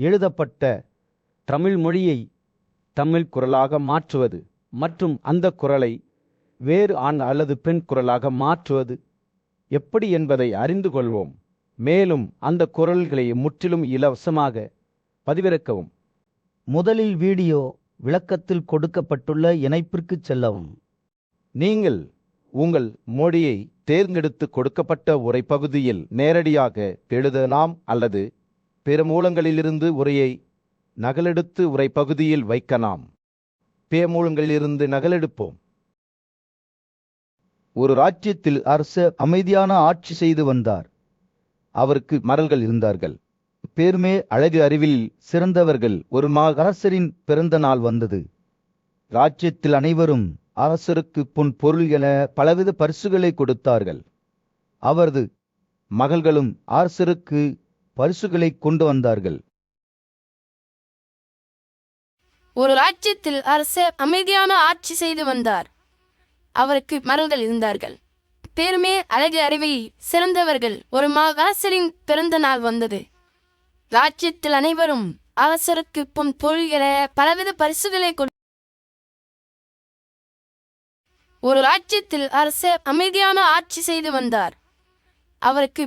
எழுதப்பட்ட தமிழ் மொழியை தமிழ் குரலாக மாற்றுவது மற்றும் அந்த குரலை வேறு ஆண் அல்லது பெண் குரலாக மாற்றுவது எப்படி என்பதை அறிந்து கொள்வோம். மேலும் அந்த குரல்களை முற்றிலும் இலவசமாக பதிவிறக்கவும். முதலில் வீடியோ விளக்கத்தில் கொடுக்கப்பட்டுள்ள இணைப்பிற்கு செல்லவும். நீங்கள் உங்கள் மொழியை தேர்ந்தெடுத்து கொடுக்கப்பட்ட உரைப்பகுதியில் நேரடியாக எழுதலாம் அல்லது பிற மூலங்களிலிருந்து உரையை நகலெடுத்து உரைப்பகுதியில் வைக்கலாம். பிற மூலங்களிலிருந்து நகலெடுப்போம். ஒரு ராஜ்யத்தில் அரசர் அமைதியான ஆட்சி செய்து வந்தார். அவருக்கு மரல்கள் இருந்தார்கள். பேர்மே அழகு அறிவில் சிறந்தவர்கள். ஒரு அரசரின் பிறந்த நாள் வந்தது. ராஜ்யத்தில் அனைவரும் அரசருக்கு பொன் பொருள் என பலவித பரிசுகளை கொடுத்தார்கள். அவரது மகள்களும் அரசருக்கு பரிசுகளை கொண்டு வந்தார்கள். ஒரு ராஜ்யத்தில் அரசர் அமைதியான ஆட்சி செய்து வந்தார். அவருக்கு மரல்கள் இருந்தார்கள். பேருமே அழகு அறிவில் சிறந்தவர்கள். ஒரு அரசரின் பிறந்த நாள் வந்தது. ராஜ்யத்தில் அனைவரும் அரசருக்கு பொன் பொருள் என பலவித பரிசுகளை ஒரு ராஜ்யத்தில் அரசர் அமைதியான ஆட்சி செய்து வந்தார். அவருக்கு